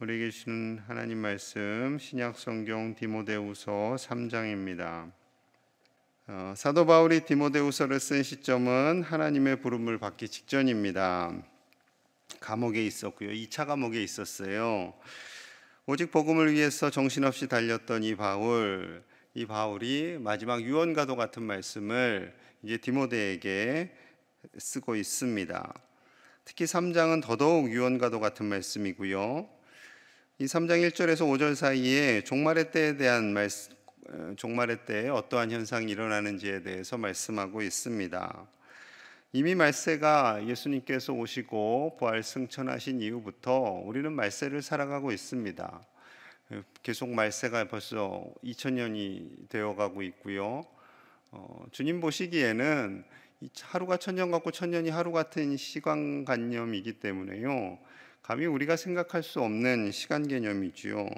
우리에게 주시는 하나님 말씀 신약 성경 디모데후서 3장입니다. 사도 바울이 디모데후서를 쓴 시점은 하나님의 부름을 받기 직전입니다. 감옥에 있었고요. 2차 감옥에 있었어요. 오직 복음을 위해서 정신없이 달렸던 이 바울이 마지막 유언과도 같은 말씀을 이제 디모데에게 쓰고 있습니다. 특히 3장은 더더욱 유언과도 같은 말씀이고요. 이 3장 1절에서 5절 사이에 종말의 때에 대한 종말의 때에 어떠한 현상이 일어나는지에 대해서 말씀하고 있습니다. 이미 말세가 예수님께서 오시고 부활 승천하신 이후부터 우리는 말세를 살아가고 있습니다. 계속 말세가 벌써 2000년이 되어가고 있고요. 주님 보시기에는 하루가 천년 같고 천년이 하루 같은 시간관념이기 때문에요. 감히 우리가 생각할 수 없는 시간 개념이지요.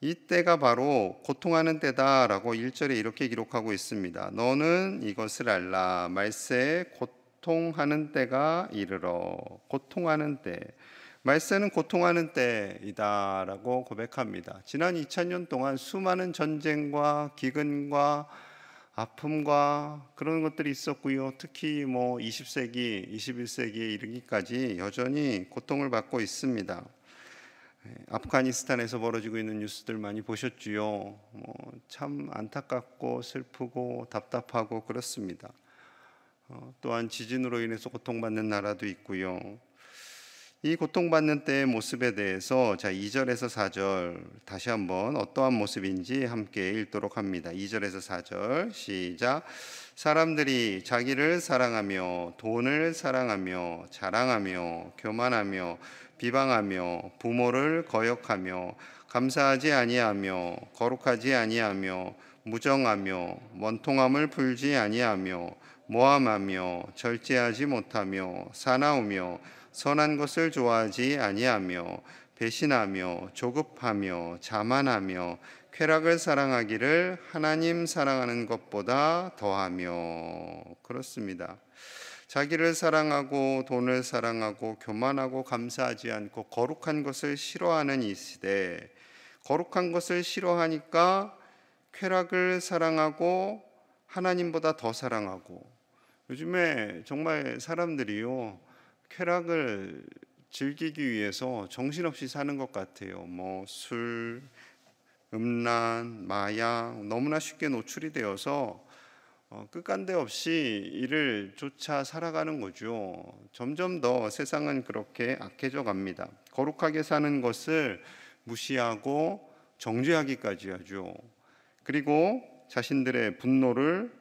이때가 바로 고통하는 때다라고 1절에 이렇게 기록하고 있습니다. 너는 이것을 알라. 말세에 고통하는 때가 이르러. 고통하는 때. 말세는 고통하는 때이다라고 고백합니다. 지난 2000년 동안 수많은 전쟁과 기근과 아픔과 그런 것들이 있었고요. 특히 20세기, 21세기에 이르기까지 여전히 고통을 받고 있습니다. 아프가니스탄에서 벌어지고 있는 뉴스들 많이 보셨지요. 참 안타깝고 슬프고 답답하고 그렇습니다. 또한 지진으로 인해서 고통받는 나라도 있고요. 이 고통받는 때의 모습에 대해서 2절에서 4절 다시 한번 어떠한 모습인지 함께 읽도록 합니다. 2절에서 4절 시작. 사람들이 자기를 사랑하며 돈을 사랑하며 자랑하며 교만하며 비방하며 부모를 거역하며 감사하지 아니하며 거룩하지 아니하며 무정하며 원통함을 풀지 아니하며 모함하며 절제하지 못하며 사나우며 선한 것을 좋아하지 아니하며 배신하며 조급하며 자만하며 쾌락을 사랑하기를 하나님 사랑하는 것보다 더하며. 그렇습니다. 자기를 사랑하고 돈을 사랑하고 교만하고 감사하지 않고 거룩한 것을 싫어하는 이 시대, 거룩한 것을 싫어하니까 쾌락을 사랑하고 하나님보다 더 사랑하고. 요즘에 정말 사람들이요, 쾌락을 즐기기 위해서 정신없이 사는 것 같아요. 술, 음란, 마약 너무나 쉽게 노출이 되어서 끝간데 없이 이를 쫓아 살아가는 거죠. 점점 더 세상은 그렇게 악해져 갑니다. 거룩하게 사는 것을 무시하고 정죄하기까지 하죠. 그리고 자신들의 분노를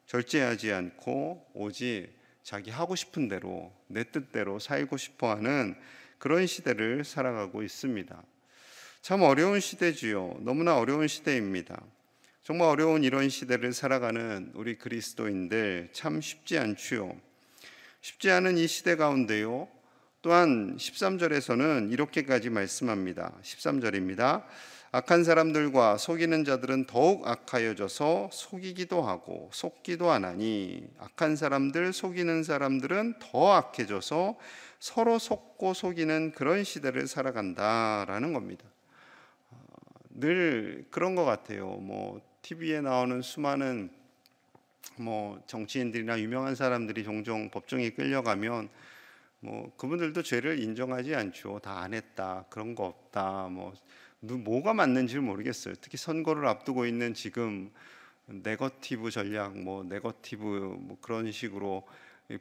절제하지 않고 오직 자기 하고 싶은 대로 내 뜻대로 살고 싶어하는 그런 시대를 살아가고 있습니다. 참 어려운 시대지요. 너무나 어려운 시대입니다. 정말 어려운 이런 시대를 살아가는 우리 그리스도인들 참 쉽지 않지요. 쉽지 않은 이 시대 가운데요. 또한 13절에서는 이렇게까지 말씀합니다. 13절입니다. 악한 사람들과 속이는 자들은 더욱 악하여져서 속이기도 하고 속기도 하나니 악한 사람들, 속이는 사람들은 더 악해져서 서로 속고 속이는 그런 시대를 살아간다라는 겁니다. 늘 그런 것 같아요. TV에 나오는 수많은 정치인들이나 유명한 사람들이 종종 법정에 끌려가면 그분들도 죄를 인정하지 않죠. 다 안 했다, 그런 거 없다, 뭐가 맞는지 모르겠어요. 특히 선거를 앞두고 있는 지금 네거티브 전략, 네거티브 그런 식으로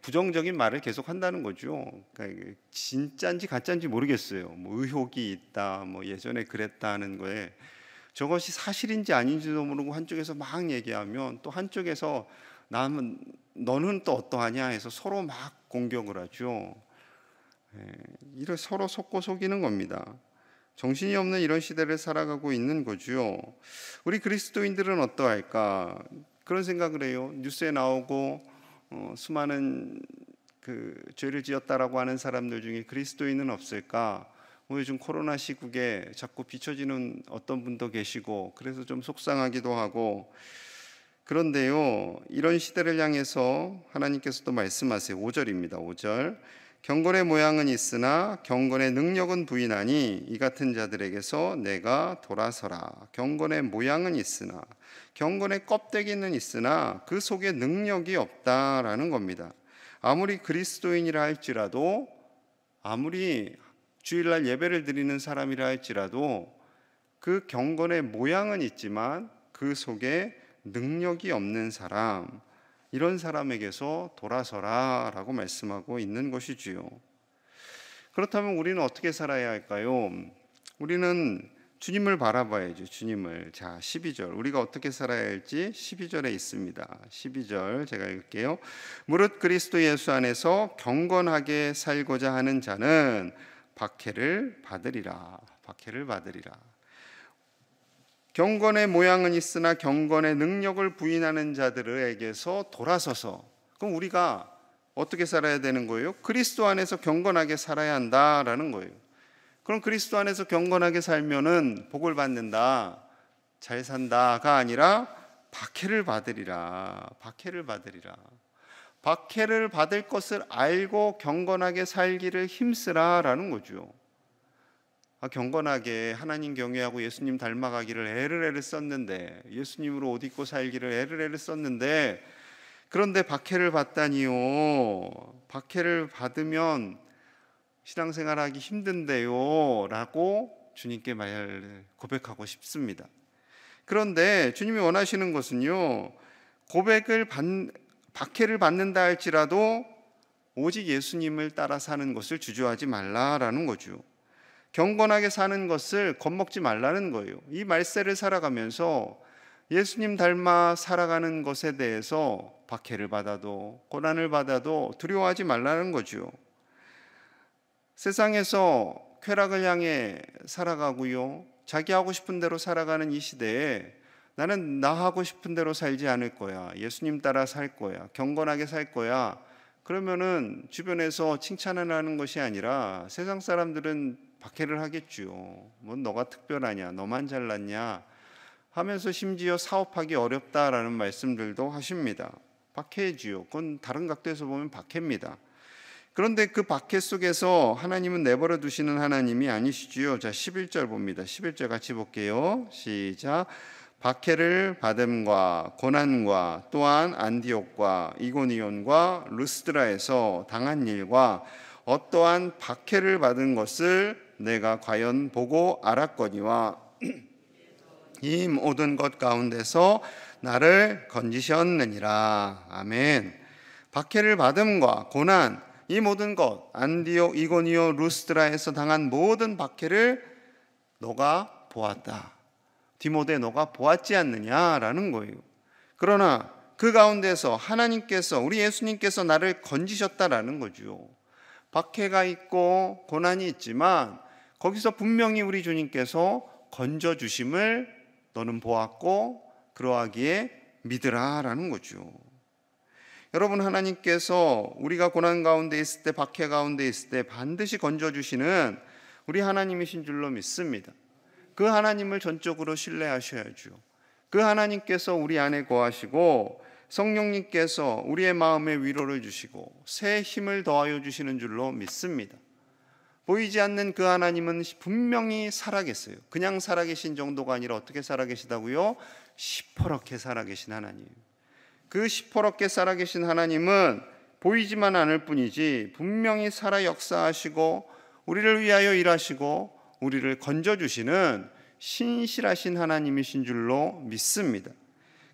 부정적인 말을 계속 한다는 거죠. 그러니까 진짜인지 가짜인지 모르겠어요. 의혹이 있다, 예전에 그랬다는 거에 저것이 사실인지 아닌지도 모르고 한쪽에서 막 얘기하면 또 한쪽에서 너는 또 어떠하냐 해서 서로 막 공격을 하죠. 이를 서로 속고 속이는 겁니다. 정신이 없는 이런 시대를 살아가고 있는 거죠. 우리 그리스도인들은 어떠할까? 그런 생각을 해요. 뉴스에 나오고 수많은 죄를 지었다라고 하는 사람들 중에 그리스도인은 없을까? 요즘 코로나 시국에 자꾸 비춰지는 어떤 분도 계시고 그래서 좀 속상하기도 하고. 그런데요, 이런 시대를 향해서 하나님께서도 말씀하세요. 5절입니다. 5절. 경건의 모양은 있으나 경건의 능력은 부인하니 이 같은 자들에게서 내가 돌아서라. 경건의 모양은 있으나 경건의 껍데기는 있으나 그 속에 능력이 없다라는 겁니다. 아무리 그리스도인이라 할지라도, 아무리 주일날 예배를 드리는 사람이라 할지라도 그 경건의 모양은 있지만 그 속에 능력이 없는 사람, 이런 사람에게서 돌아서라 라고 말씀하고 있는 것이지요. 그렇다면 우리는 어떻게 살아야 할까요? 우리는 주님을 바라봐야죠. 주님을. 자, 12절 우리가 어떻게 살아야 할지 12절에 있습니다. 12절 제가 읽을게요. 무릇 그리스도 예수 안에서 경건하게 살고자 하는 자는 박해를 받으리라. 박해를 받으리라. 경건의 모양은 있으나 경건의 능력을 부인하는 자들에게서 돌아서서, 그럼 우리가 어떻게 살아야 되는 거예요? 그리스도 안에서 경건하게 살아야 한다라는 거예요. 그럼 그리스도 안에서 경건하게 살면은 복을 받는다, 잘 산다가 아니라 박해를 받으리라. 박해를 받으리라. 박해를 받을 것을 알고 경건하게 살기를 힘쓰라라는 거죠. 경건하게 하나님 경외하고 예수님 닮아가기를 애를 썼는데, 예수님으로 옷 입고 살기를 애를 썼는데, 그런데 박해를 받다니요. 박해를 받으면 신앙생활하기 힘든데요 라고 주님께 고백하고 싶습니다. 그런데 주님이 원하시는 것은요, 박해를 받는다 할지라도 오직 예수님을 따라 사는 것을 주저하지 말라라는 거죠. 경건하게 사는 것을 겁먹지 말라는 거예요. 이 말세를 살아가면서 예수님 닮아 살아가는 것에 대해서 박해를 받아도 고난을 받아도 두려워하지 말라는 거죠. 세상에서 쾌락을 향해 살아가고요, 자기 하고 싶은 대로 살아가는 이 시대에 나는 나 하고 싶은 대로 살지 않을 거야, 예수님 따라 살 거야, 경건하게 살 거야, 그러면은 주변에서 칭찬을 하는 것이 아니라 세상 사람들은 박해를 하겠죠. 뭐 너가 특별하냐, 너만 잘났냐 하면서 심지어 사업하기 어렵다라는 말씀들도 하십니다. 박해지요. 그건 다른 각도에서 보면 박해입니다. 그런데 그 박해 속에서 하나님은 내버려 두시는 하나님이 아니시지요. 자, 11절 봅니다. 11절 같이 볼게요. 시작. 박해를 받음과 고난과 또한 안디옥과 이고니온과 루스드라에서 당한 일과 어떠한 박해를 받은 것을 내가 과연 보고 알았거니와 이 모든 것 가운데서 나를 건지셨느니라. 아멘. 박해를 받음과 고난, 이 모든 것, 안디옥, 이고니오, 루스드라에서 당한 모든 박해를 너가 보았다. 디모데, 너가 보았지 않느냐라는 거예요. 그러나 그 가운데서 하나님께서, 우리 예수님께서 나를 건지셨다라는 거죠. 박해가 있고 고난이 있지만 거기서 분명히 우리 주님께서 건져주심을 너는 보았고 그러하기에 믿으라라는 거죠. 여러분, 하나님께서 우리가 고난 가운데 있을 때, 박해 가운데 있을 때 반드시 건져주시는 우리 하나님이신 줄로 믿습니다. 그 하나님을 전적으로 신뢰하셔야죠. 그 하나님께서 우리 안에 거하시고 성령님께서 우리의 마음에 위로를 주시고 새 힘을 더하여 주시는 줄로 믿습니다. 보이지 않는 그 하나님은 분명히 살아계세요. 그냥 살아계신 정도가 아니라 어떻게 살아계시다고요? 시퍼렇게 살아계신 하나님. 그 시퍼렇게 살아계신 하나님은 보이지만 않을 뿐이지 분명히 살아 역사하시고 우리를 위하여 일하시고 우리를 건져주시는 신실하신 하나님이신 줄로 믿습니다.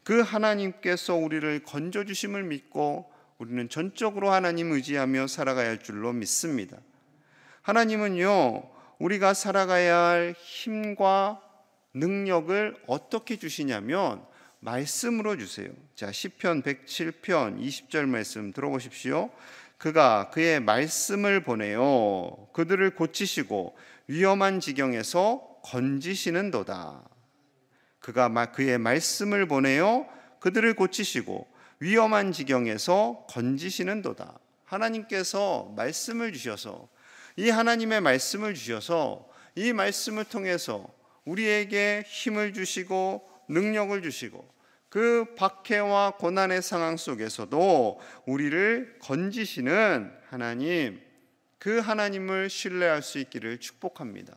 그 하나님께서 우리를 건져주심을 믿고 우리는 전적으로 하나님 의지하며 살아가야 할 줄로 믿습니다. 하나님은요, 우리가 살아가야 할 힘과 능력을 어떻게 주시냐면 말씀으로 주세요. 자, 시편 107편 20절 말씀 들어보십시오. 그가 그의 말씀을 보내어 그들을 고치시고 위험한 지경에서 건지시는도다. 그가 그의 말씀을 보내어 그들을 고치시고 위험한 지경에서 건지시는도다. 하나님께서 말씀을 주셔서, 이 하나님의 말씀을 주셔서 이 말씀을 통해서 우리에게 힘을 주시고 능력을 주시고 그 박해와 고난의 상황 속에서도 우리를 건지시는 하나님, 그 하나님을 신뢰할 수 있기를 축복합니다.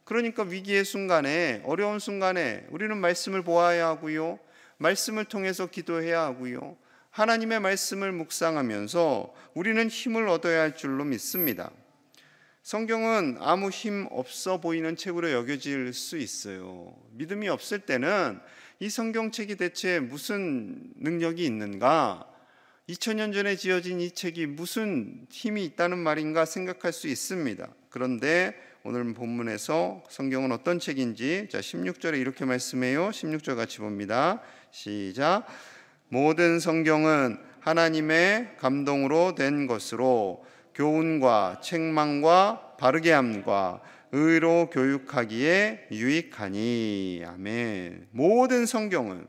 그러니까 위기의 순간에, 어려운 순간에 우리는 말씀을 보아야 하고요, 말씀을 통해서 기도해야 하고요, 하나님의 말씀을 묵상하면서 우리는 힘을 얻어야 할 줄로 믿습니다. 성경은 아무 힘 없어 보이는 책으로 여겨질 수 있어요. 믿음이 없을 때는 이 성경책이 대체 무슨 능력이 있는가, 2000년 전에 지어진 이 책이 무슨 힘이 있다는 말인가 생각할 수 있습니다. 그런데 오늘 본문에서 성경은 어떤 책인지, 16절에 이렇게 말씀해요. 16절 같이 봅니다. 시작. 모든 성경은 하나님의 감동으로 된 것으로 교훈과 책망과 바르게 함과 의로 교육하기에 유익하니. 아멘. 모든 성경은,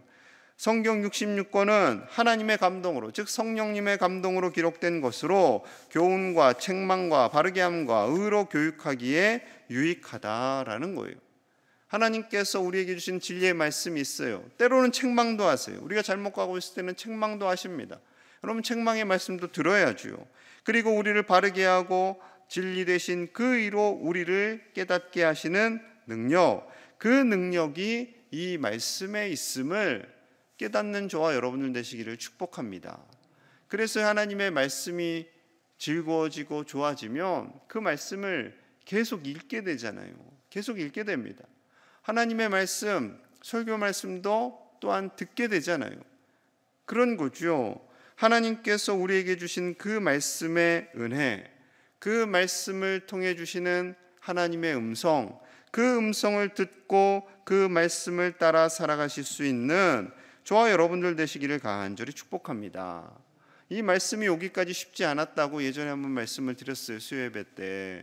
성경 66권은 하나님의 감동으로, 즉 성령님의 감동으로 기록된 것으로 교훈과 책망과 바르게 함과 의로 교육하기에 유익하다라는 거예요. 하나님께서 우리에게 주신 진리의 말씀이 있어요. 때로는 책망도 하세요. 우리가 잘못 가고 있을 때는 책망도 하십니다. 여러분, 책망의 말씀도 들어야죠. 그리고 우리를 바르게 하고 진리 대신 그 의로 우리를 깨닫게 하시는 능력, 그 능력이 이 말씀에 있음을 깨닫는 저와 여러분들 되시기를 축복합니다. 그래서 하나님의 말씀이 즐거워지고 좋아지면 그 말씀을 계속 읽게 되잖아요. 계속 읽게 됩니다. 하나님의 말씀, 설교 말씀도 또한 듣게 되잖아요. 그런 거죠. 하나님께서 우리에게 주신 그 말씀의 은혜, 그 말씀을 통해 주시는 하나님의 음성, 그 음성을 듣고 그 말씀을 따라 살아가실 수 있는 저와 여러분들 되시기를 간절히 축복합니다. 이 말씀이 오기까지 쉽지 않았다고 예전에 한번 말씀을 드렸어요. 수요예배 때.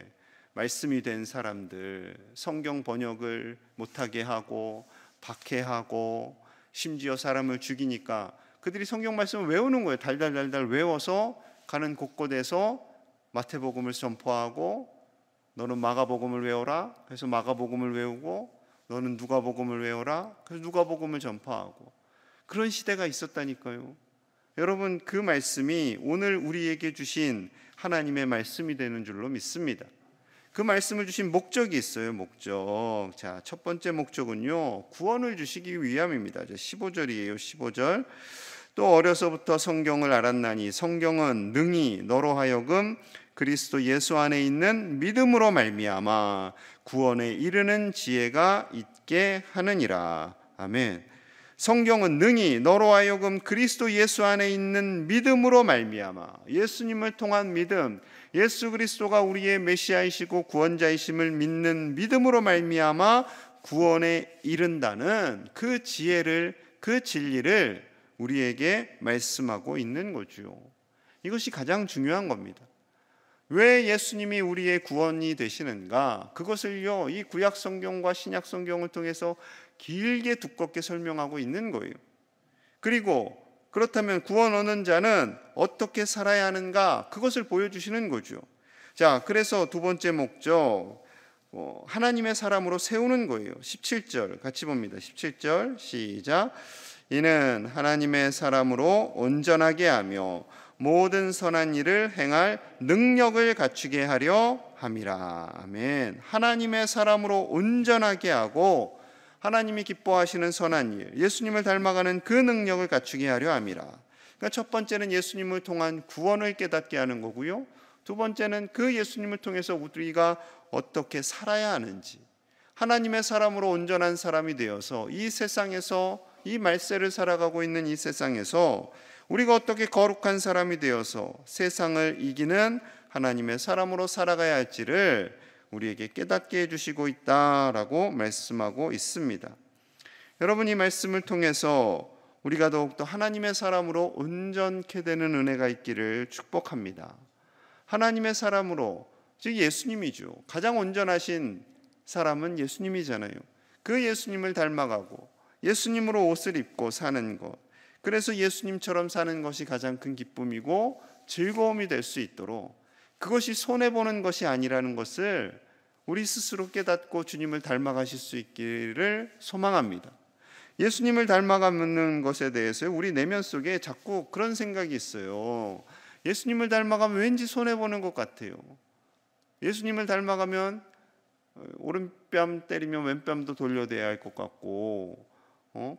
말씀이 된 사람들, 성경 번역을 못하게 하고 박해하고 심지어 사람을 죽이니까 그들이 성경 말씀을 외우는 거예요. 달달달달 외워서 가는 곳곳에서 마태복음을 선포하고, 너는 마가복음을 외워라. 그래서 마가복음을 외우고, 너는 누가복음을 외워라. 그래서 누가복음을 전파하고, 그런 시대가 있었다니까요. 여러분, 그 말씀이 오늘 우리에게 주신 하나님의 말씀이 되는 줄로 믿습니다. 그 말씀을 주신 목적이 있어요. 목적. 자, 첫 번째 목적은요, 구원을 주시기 위함입니다. 15절이에요. 15절. 또 어려서부터 성경을 알았나니 성경은 능히 너로 하여금 그리스도 예수 안에 있는 믿음으로 말미암아 구원에 이르는 지혜가 있게 하느니라. 아멘. 성경은 능히 너로 하여금 그리스도 예수 안에 있는 믿음으로 말미암아, 예수님을 통한 믿음, 예수 그리스도가 우리의 메시아이시고 구원자이심을 믿는 믿음으로 말미암아 구원에 이른다는 그 지혜를, 그 진리를 우리에게 말씀하고 있는 거죠. 이것이 가장 중요한 겁니다. 왜 예수님이 우리의 구원이 되시는가? 그것을요, 이 구약 성경과 신약 성경을 통해서 길게 두껍게 설명하고 있는 거예요. 그리고 그렇다면 구원 얻는 자는 어떻게 살아야 하는가? 그것을 보여주시는 거죠. 자, 그래서 두 번째 목적, 하나님의 사람으로 세우는 거예요. 17절 같이 봅니다. 17절 시작. 이는 하나님의 사람으로 온전하게 하며 모든 선한 일을 행할 능력을 갖추게 하려 함이라. 아멘. 하나님의 사람으로 온전하게 하고 하나님이 기뻐하시는 선한 일, 예수님을 닮아가는 그 능력을 갖추게 하려 함이라. 그러니까 첫 번째는 예수님을 통한 구원을 깨닫게 하는 거고요. 두 번째는 그 예수님을 통해서 우리가 어떻게 살아야 하는지, 하나님의 사람으로 온전한 사람이 되어서 이 세상에서, 이 말세를 살아가고 있는 이 세상에서 우리가 어떻게 거룩한 사람이 되어서 세상을 이기는 하나님의 사람으로 살아가야 할지를 우리에게 깨닫게 해주시고 있다라고 말씀하고 있습니다. 여러분, 이 말씀을 통해서 우리가 더욱더 하나님의 사람으로 온전케 되는 은혜가 있기를 축복합니다. 하나님의 사람으로, 즉 예수님이죠. 가장 온전하신 사람은 예수님이잖아요. 그 예수님을 닮아가고 예수님으로 옷을 입고 사는 것, 그래서 예수님처럼 사는 것이 가장 큰 기쁨이고 즐거움이 될 수 있도록, 그것이 손해보는 것이 아니라는 것을 우리 스스로 깨닫고 주님을 닮아가실 수 있기를 소망합니다. 예수님을 닮아가는 것에 대해서 우리 내면 속에 자꾸 그런 생각이 있어요. 예수님을 닮아가면 왠지 손해보는 것 같아요. 예수님을 닮아가면 오른뺨 때리면 왼뺨도 돌려대야 할 것 같고,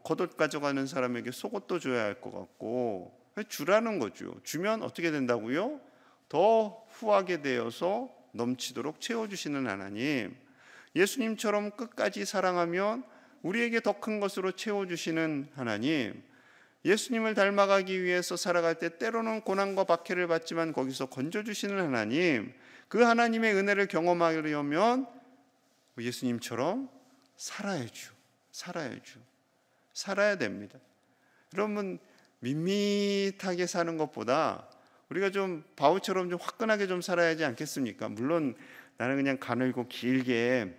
겉옷 가져가는 사람에게 속옷도 줘야 할 것 같고, 주라는 거죠. 주면 어떻게 된다고요? 더 후하게 되어서 넘치도록 채워주시는 하나님, 예수님처럼 끝까지 사랑하면 우리에게 더 큰 것으로 채워주시는 하나님, 예수님을 닮아가기 위해서 살아갈 때 때로는 고난과 박해를 받지만 거기서 건져주시는 하나님, 그 하나님의 은혜를 경험하려면 예수님처럼 살아야죠. 살아야 됩니다. 여러분, 밋밋하게 사는 것보다 우리가 좀 바울처럼 좀 화끈하게 좀 살아야 하지 않겠습니까? 물론 나는 그냥 가늘고 길게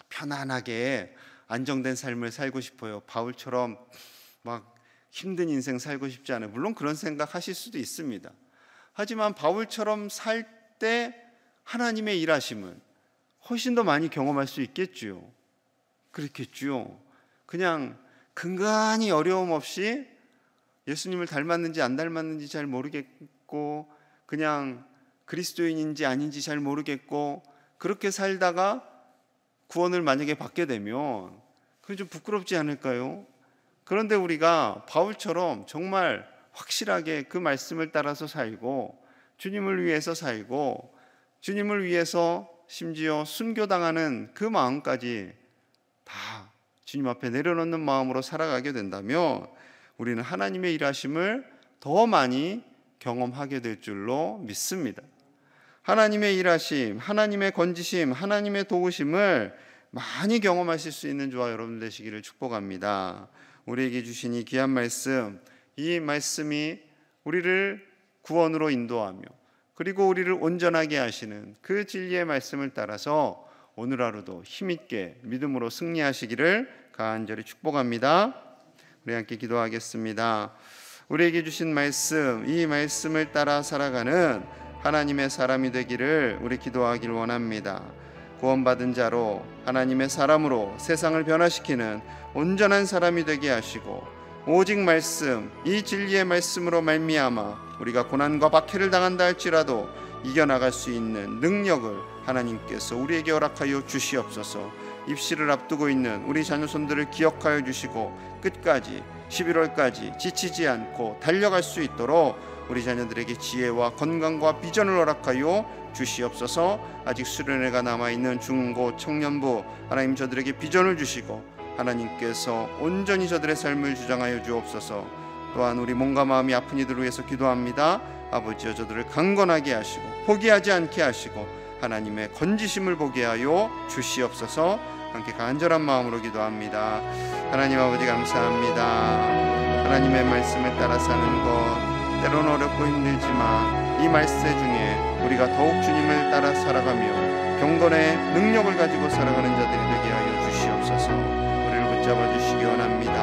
편안하게 안정된 삶을 살고 싶어요. 바울처럼 막 힘든 인생 살고 싶지 않아요. 물론 그런 생각 하실 수도 있습니다. 하지만 바울처럼 살 때 하나님의 일하심을 훨씬 더 많이 경험할 수 있겠지요. 그렇겠지요. 그냥 근간히 어려움 없이 예수님을 닮았는지 안 닮았는지 잘 모르겠고, 그냥 그리스도인인지 아닌지 잘 모르겠고, 그렇게 살다가 구원을 만약에 받게 되면 그건 좀 부끄럽지 않을까요? 그런데 우리가 바울처럼 정말 확실하게 그 말씀을 따라서 살고, 주님을 위해서 살고, 주님을 위해서 심지어 순교당하는 그 마음까지 다 주님 앞에 내려놓는 마음으로 살아가게 된다면 우리는 하나님의 일하심을 더 많이 경험하게 될 줄로 믿습니다. 하나님의 일하심, 하나님의 건지심, 하나님의 도우심을 많이 경험하실 수 있는 저와 여러분 되시기를 축복합니다. 우리에게 주신 이 귀한 말씀, 이 말씀이 우리를 구원으로 인도하며 그리고 우리를 온전하게 하시는 그 진리의 말씀을 따라서 오늘 하루도 힘있게 믿음으로 승리하시기를 간절히 축복합니다. 우리 함께 기도하겠습니다. 우리에게 주신 말씀, 이 말씀을 따라 살아가는 하나님의 사람이 되기를 우리 기도하길 원합니다. 구원받은 자로 하나님의 사람으로 세상을 변화시키는 온전한 사람이 되게 하시고, 오직 말씀, 이 진리의 말씀으로 말미암아 우리가 고난과 박해를 당한다 할지라도 이겨나갈 수 있는 능력을 하나님께서 우리에게 허락하여 주시옵소서. 입시를 앞두고 있는 우리 자녀손들을 기억하여 주시고 끝까지 11월까지 지치지 않고 달려갈 수 있도록 우리 자녀들에게 지혜와 건강과 비전을 허락하여 주시옵소서. 아직 수련회가 남아있는 중고 청년부, 하나님 저들에게 비전을 주시고 하나님께서 온전히 저들의 삶을 주장하여 주옵소서. 또한 우리 몸과 마음이 아픈 이들을 위해서 기도합니다. 아버지여, 저들을 강건하게 하시고 포기하지 않게 하시고 하나님의 건지심을 보게 하여 주시옵소서. 함께 간절한 마음으로 기도합니다. 하나님 아버지, 감사합니다. 하나님의 말씀을 따라 사는 것 때로는 어렵고 힘들지만 이 말씀 중에 우리가 더욱 주님을 따라 살아가며 경건의 능력을 가지고 살아가는 자들이 되게 하여 주시옵소서. 잡아주시기 원합니다.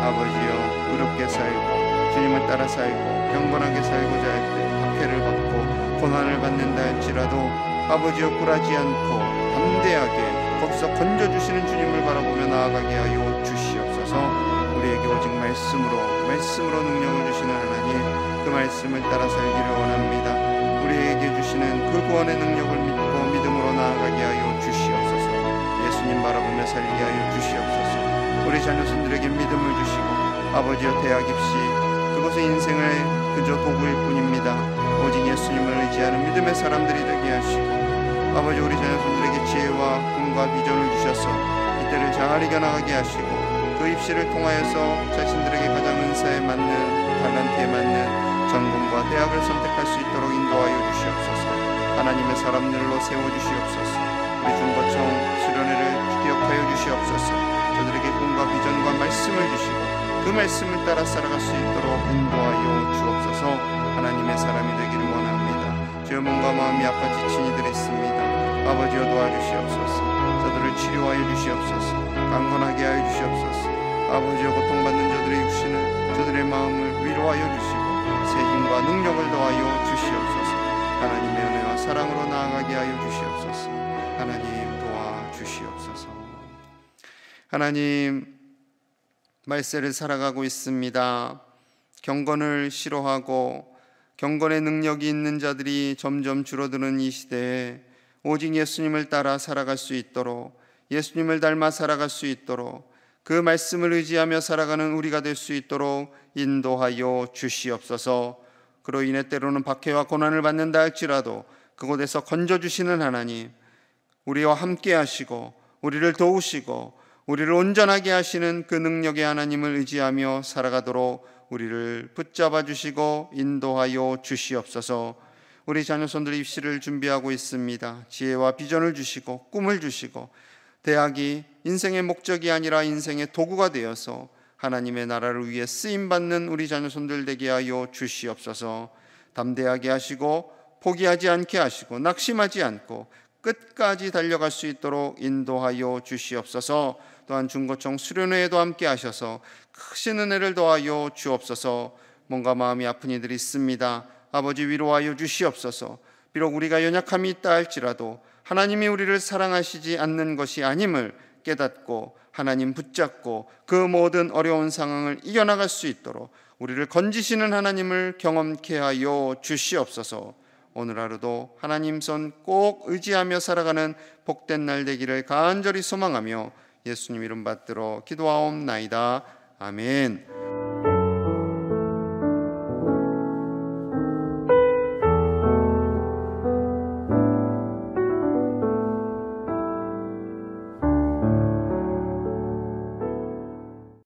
아버지여, 의롭게 살고 주님을 따라 살고 경건하게 살고자 할 때 박해를 받고 고난을 받는다 할지라도 아버지여, 굴하지 않고 담대하게 거기서 건져주시는 주님을 바라보며 나아가게 하여 주시옵소서. 우리에게 오직 말씀으로 능력을 주시는 하나님, 그 말씀을 따라 살기를 원합니다. 우리에게 주시는 그 구원의 능력을 믿고 믿음으로 나아가게 하여 주시옵소서. 예수님 바라보며 살게 하여 주시옵소서. 우리 자녀손들에게 믿음을 주시고 아버지여, 대학 입시 그것의 인생의 그저 도구일 뿐입니다. 오직 예수님을 의지하는 믿음의 사람들이 되게 하시고 아버지, 우리 자녀손들에게 지혜와 꿈과 비전을 주셔서 이때를 잘 이겨나가게 하시고 그 입시를 통하여서 자신들에게 가장 은사에 맞는, 달란트에 맞는 전공과 대학을 선택할 수 있도록 인도하여 주시옵소서. 하나님의 사람들로 세워주시옵소서. 우리 중고청 수련회를 기억하여 주시옵소서. 저들에게 꿈과 비전과 말씀을 주시고 그 말씀을 따라 살아갈 수 있도록 인도하여 주옵소서. 하나님의 사람이 되기를 원합니다. 주여, 몸과 마음이 아파 지친 이들이 있습니다. 아버지여, 도와주시옵소서. 저들을 치료하여 주시옵소서. 강건하게 하여 주시옵소서. 아버지여, 고통받는 저들의 육신을, 저들의 마음을 위로하여 주시고 새 힘과 능력을 더하여 주시옵소서. 하나님의 은혜와 사랑으로 나아가게 하여 주시옵소서. 하나님 도와주시옵소서. 하나님, 말세를 살아가고 있습니다. 경건을 싫어하고 경건의 능력이 있는 자들이 점점 줄어드는 이 시대에 오직 예수님을 따라 살아갈 수 있도록, 예수님을 닮아 살아갈 수 있도록, 그 말씀을 의지하며 살아가는 우리가 될 수 있도록 인도하여 주시옵소서. 그로 인해 때로는 박해와 고난을 받는다 할지라도 그곳에서 건져주시는 하나님, 우리와 함께 하시고 우리를 도우시고 우리를 온전하게 하시는 그 능력의 하나님을 의지하며 살아가도록 우리를 붙잡아 주시고 인도하여 주시옵소서. 우리 자녀손들이 입시를 준비하고 있습니다. 지혜와 비전을 주시고 꿈을 주시고 대학이 인생의 목적이 아니라 인생의 도구가 되어서 하나님의 나라를 위해 쓰임받는 우리 자녀손들 되게 하여 주시옵소서. 담대하게 하시고 포기하지 않게 하시고 낙심하지 않고 끝까지 달려갈 수 있도록 인도하여 주시옵소서. 또한 중고청 수련회에도 함께 하셔서 크신 은혜를 더하여 주옵소서. 뭔가 마음이 아픈 이들이 있습니다. 아버지, 위로하여 주시옵소서. 비록 우리가 연약함이 있다 할지라도 하나님이 우리를 사랑하시지 않는 것이 아님을 깨닫고 하나님 붙잡고 그 모든 어려운 상황을 이겨나갈 수 있도록 우리를 건지시는 하나님을 경험케 하여 주시옵소서. 오늘 하루도 하나님 손 꼭 의지하며 살아가는 복된 날 되기를 간절히 소망하며 예수님 이름 받들어 기도하옵나이다. 아멘.